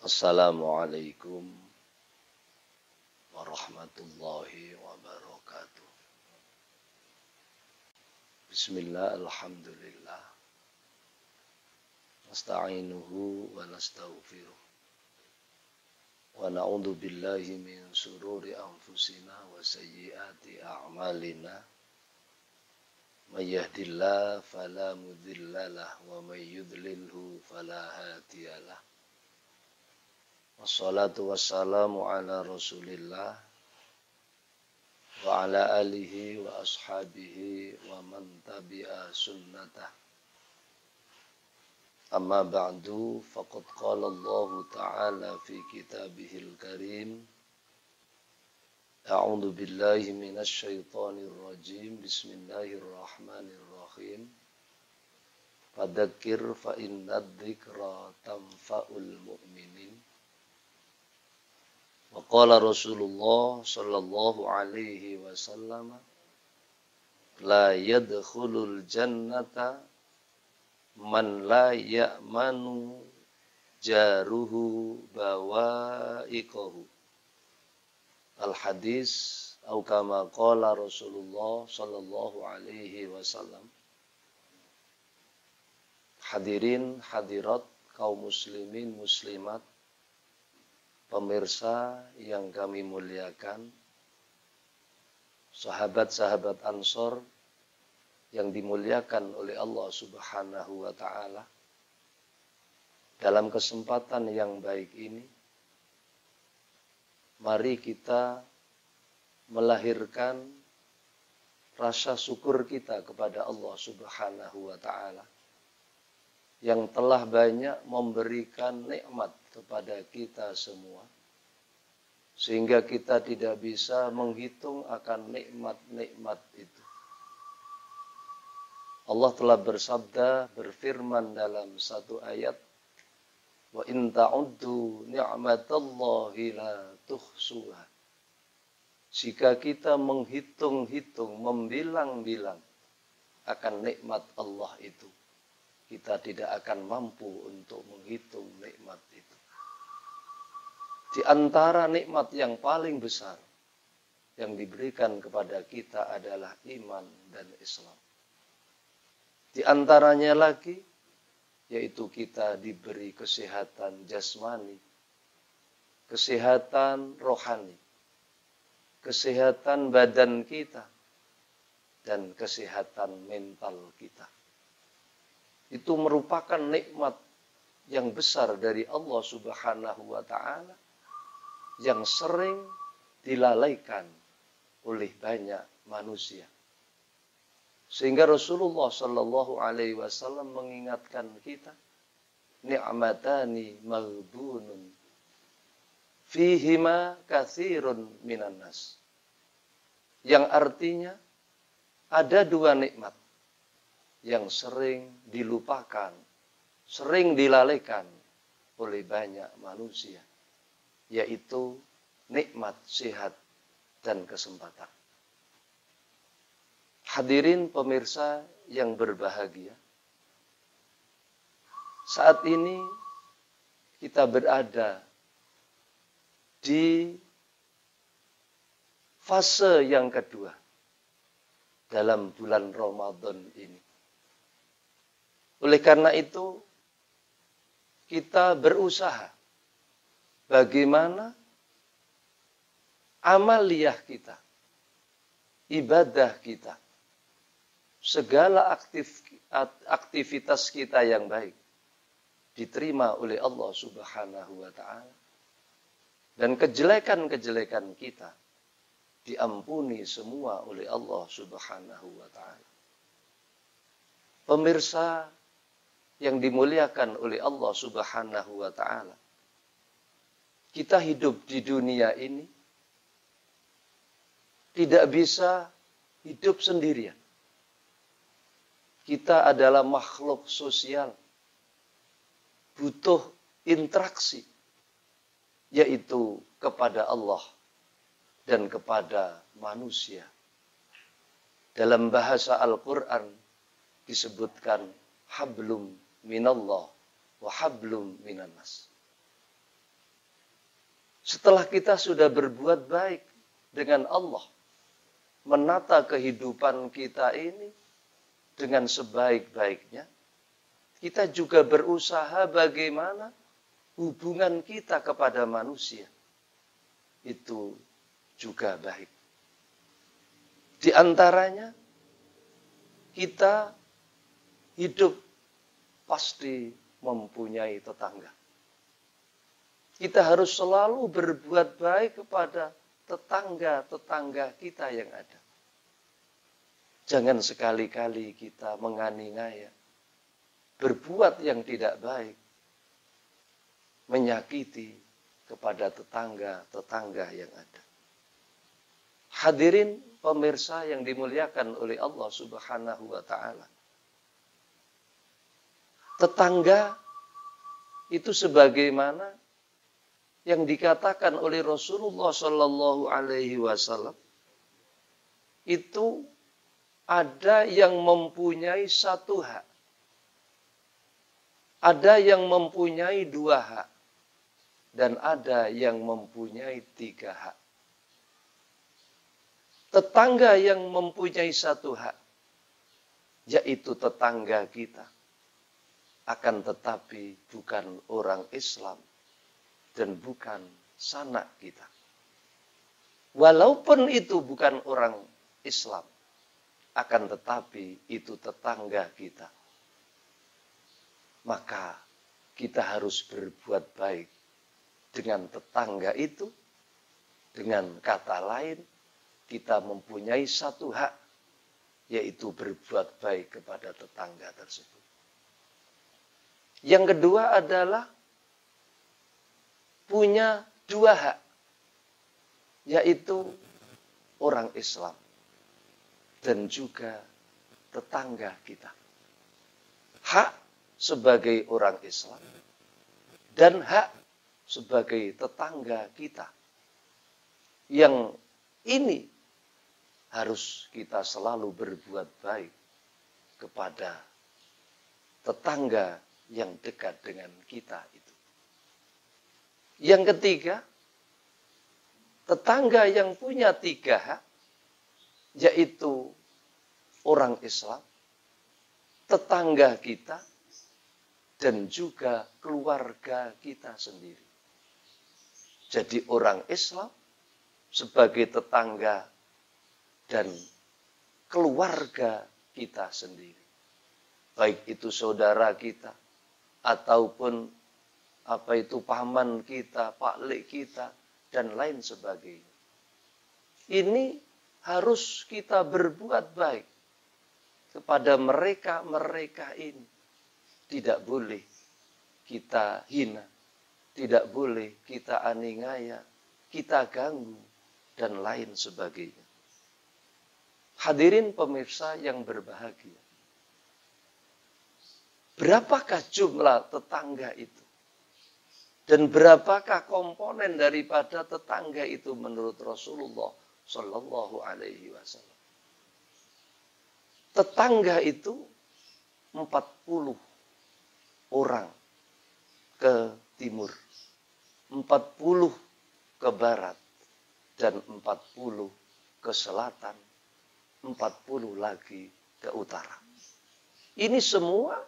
Assalamualaikum warahmatullahi wabarakatuh. Bismillah, alhamdulillah. Nasta'inuhu wa nastaghfiruh. Wa na'udzu billahi min shururi anfusina wa sayyiati a'malina. May yahdihillahu fala mudilla lahu wa may yudlilhu fala hadiyalah. Wassalatu wassalamu ala Rasulillah wa ala alihi wa ashabihi wa man tabi'a sunnatah. Amma ba'du, faqad qala Allah Ta'ala fi kitabihil karim. A'udzu billahi minasy syaithanir rajim. Bismillahirrahmanirrahim. Fadzakir fa innadz dzikra tanfa'ul mu'minin. Wa qala Rasulullah sallallahu alaihi wasallam, la yadkhulul jannata man la ya'manu jaruhu bawa'iqahu. Al-hadis atau kama qala Rasulullah sallallahu alaihi wasallam. Hadirin hadirat kaum muslimin muslimat, pemirsa yang kami muliakan, sahabat-sahabat Ansor yang dimuliakan oleh Allah Subhanahu wa Ta'ala. Dalam kesempatan yang baik ini, mari kita melahirkan rasa syukur kita kepada Allah Subhanahu wa Ta'ala yang telah banyak memberikan nikmat kepada kita semua, sehingga kita tidak bisa menghitung akan nikmat-nikmat itu. Allah telah bersabda, berfirman dalam satu ayat, wa in ta'uddu ni'matallahi la tuhsuha. Jika kita menghitung-hitung, membilang-bilang akan nikmat Allah itu, kita tidak akan mampu untuk menghitung nikmat itu. Di antara nikmat yang paling besar yang diberikan kepada kita adalah iman dan Islam. Di antaranya lagi, yaitu kita diberi kesehatan jasmani, kesehatan rohani, kesehatan badan kita, dan kesehatan mental kita. Itu merupakan nikmat yang besar dari Allah Subhanahu wa Ta'ala yang sering dilalaikan oleh banyak manusia. Sehingga Rasulullah sallallahu alaihi wasallam mengingatkan kita, ni'matani maghbunun fihima katsirun minan nas. Yang artinya ada dua nikmat yang sering dilupakan, sering dilalaikan oleh banyak manusia, yaitu nikmat sehat dan kesempatan. Hadirin pemirsa yang berbahagia, saat ini kita berada di fase yang kedua dalam bulan Ramadan ini. Oleh karena itu, kita berusaha bagaimana amaliyah kita, ibadah kita, segala aktivitas kita yang baik diterima oleh Allah Subhanahu wa Ta'ala, dan kejelekan-kejelekan kita diampuni semua oleh Allah Subhanahu wa Ta'ala. Pemirsa yang dimuliakan oleh Allah Subhanahu wa Ta'ala, kita hidup di dunia ini tidak bisa hidup sendirian. Kita adalah makhluk sosial, butuh interaksi, yaitu kepada Allah dan kepada manusia. Dalam bahasa Al-Quran disebutkan hablum minallah wa hablum minannas. Setelah kita sudah berbuat baik dengan Allah, menata kehidupan kita ini dengan sebaik-baiknya, kita juga berusaha bagaimana hubungan kita kepada manusia itu juga baik. Di antaranya, kita hidup pasti mempunyai tetangga. Kita harus selalu berbuat baik kepada tetangga-tetangga kita yang ada. Jangan sekali-kali kita menganiaya, berbuat yang tidak baik, menyakiti kepada tetangga-tetangga yang ada. Hadirin pemirsa yang dimuliakan oleh Allah Subhanahu wa taala. Tetangga itu sebagaimana yang dikatakan oleh Rasulullah Shallallahu Alaihi Wasallam, itu ada yang mempunyai satu hak, ada yang mempunyai dua hak, dan ada yang mempunyai tiga hak. Tetangga yang mempunyai satu hak, yaitu tetangga kita, akan tetapi bukan orang Islam dan bukan sanak kita. Walaupun itu bukan orang Islam, akan tetapi itu tetangga kita. Maka kita harus berbuat baik dengan tetangga itu. Dengan kata lain, kita mempunyai satu hak, yaitu berbuat baik kepada tetangga tersebut. Yang kedua adalah punya dua hak, yaitu orang Islam dan juga tetangga kita. Hak sebagai orang Islam dan hak sebagai tetangga kita. Yang ini harus kita selalu berbuat baik kepada tetangga yang dekat dengan kita itu. Yang ketiga, tetangga yang punya tiga hak, yaitu orang Islam, tetangga kita, dan juga keluarga kita sendiri. Jadi orang Islam sebagai tetangga dan keluarga kita sendiri. Baik itu saudara kita, ataupun paman kita, paklik kita, dan lain sebagainya. Ini harus kita berbuat baik kepada mereka ini. Tidak boleh kita hina, tidak boleh kita aniaya, kita ganggu, dan lain sebagainya. Hadirin pemirsa yang berbahagia, berapakah jumlah tetangga itu? Dan berapakah komponen daripada tetangga itu menurut Rasulullah Shallallahu Alaihi Wasallam? Tetangga itu 40 orang ke timur, 40 ke barat, dan 40 ke selatan, 40 lagi ke utara. Ini semua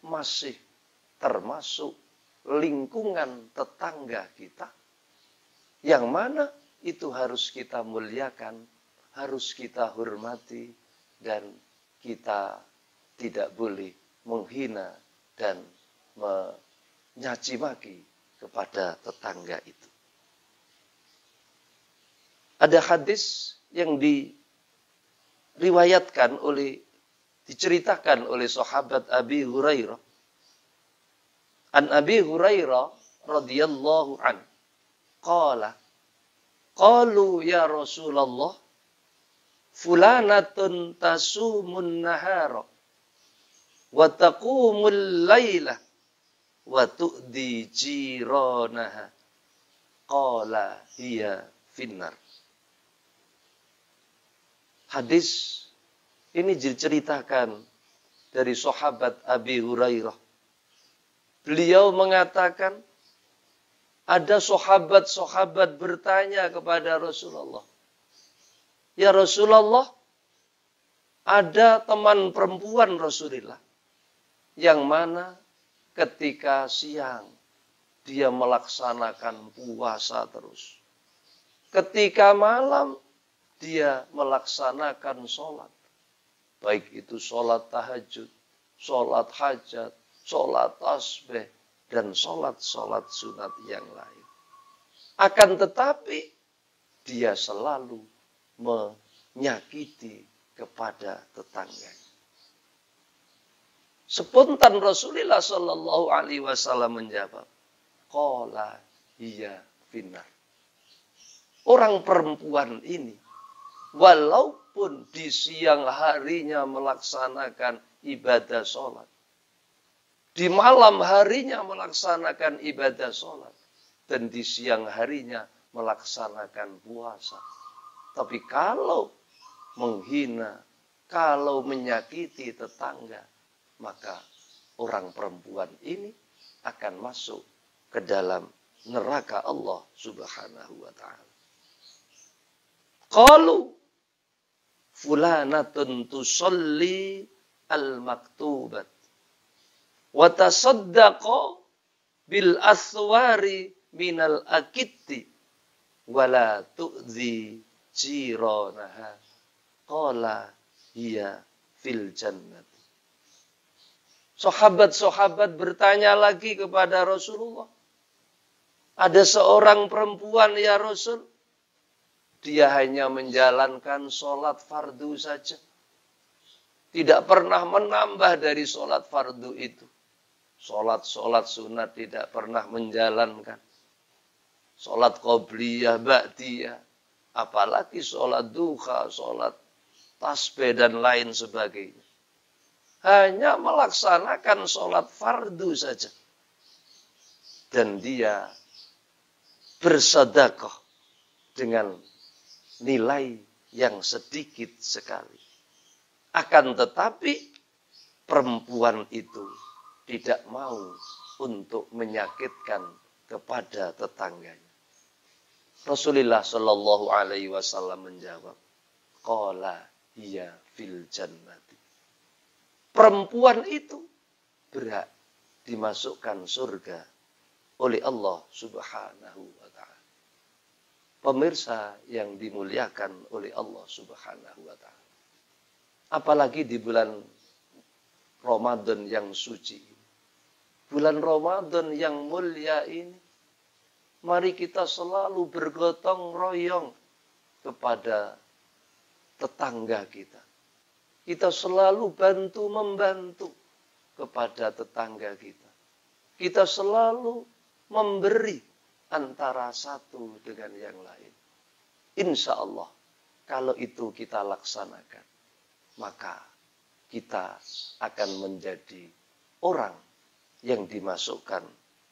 masih termasuk lingkungan tetangga kita, yang mana itu harus kita muliakan, harus kita hormati, dan kita tidak boleh menghina dan menyaci maki kepada tetangga itu. Ada hadis yang diceritakan oleh sahabat Abi Hurairah. An Abi Hurairah radhiyallahu an qalu ya Rasulullah fulanatun tasumun nahara wa taqumul laila wa tu'di jiranaha qala hiya finnar. Hadis ini diceritakan dari sahabat Abi Hurairah. Beliau mengatakan, ada sahabat-sahabat bertanya kepada Rasulullah, "Ya Rasulullah, ada teman perempuan Rasulullah yang mana ketika siang dia melaksanakan puasa terus. Ketika malam dia melaksanakan sholat. Baik itu sholat tahajud, sholat hajat, sholat tasbih, dan sholat-sholat sunat yang lain. Akan tetapi dia selalu menyakiti kepada tetangganya." Spontan Rasulullah Shallallahu Alaihi Wasallam menjawab, "Qala hiya finnar." Orang perempuan ini, walaupun di siang harinya melaksanakan ibadah sholat, di malam harinya melaksanakan ibadah sholat, dan di siang harinya melaksanakan puasa. Tapi kalau menghina, kalau menyakiti tetangga, maka orang perempuan ini akan masuk ke dalam neraka Allah Subhanahu wa ta'ala. Qalu fulanatun tusalli al-maktubat wa tasaddaqa bil aswari minal akitti wa la tu'zi jiranaha qala hiya fil jannati. Sahabat-sahabat bertanya lagi kepada Rasulullah, "Ada seorang perempuan ya Rasul, dia hanya menjalankan sholat fardu saja. Tidak pernah menambah dari sholat fardu itu. Sholat-sholat sunat tidak pernah menjalankan. Sholat qobliyah, ba'diyah. Apalagi sholat duha, sholat tasbih dan lain sebagainya. Hanya melaksanakan sholat fardu saja. Dan dia bersedekah dengan nilai yang sedikit sekali. Akan tetapi perempuan itu tidak mau untuk menyakitkan kepada tetangganya. Rasulullah Shallallahu Alaihi Wasallam menjawab, "Qala hiya fil jannati." Perempuan itu berhak dimasukkan surga oleh Allah Subhanahu wa ta'ala. Pemirsa yang dimuliakan oleh Allah Subhanahu wa ta'ala. Apalagi di bulan Ramadan yang suci. Bulan Ramadan yang mulia ini. Mari kita selalu bergotong royong kepada tetangga kita. Kita selalu bantu-membantu kepada tetangga kita. Kita selalu memberi antara satu dengan yang lain. Insya Allah, kalau itu kita laksanakan, maka kita akan menjadi orang yang dimasukkan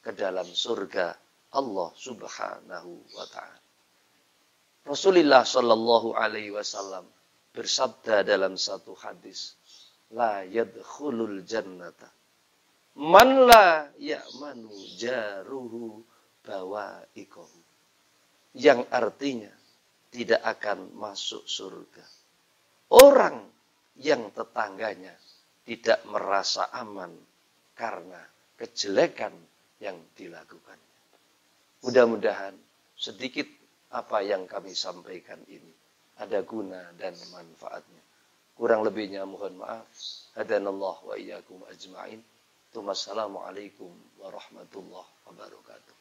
ke dalam surga Allah Subhanahu wa ta'ala. Rasulullah Shallallahu Alaihi Wasallam bersabda dalam satu hadis, "La yadkhulul jannata man la ya'manu jaruhu bawa'iqahu." Yang artinya tidak akan masuk surga orang yang tetangganya tidak merasa aman karena kejelekan yang dilakukannya. Mudah-mudahan sedikit apa yang kami sampaikan ini ada guna dan manfaatnya. Kurang lebihnya mohon maaf. Hadanallah wa iyyakum ajma'in. Wassalamualaikum warahmatullahi wabarakatuh.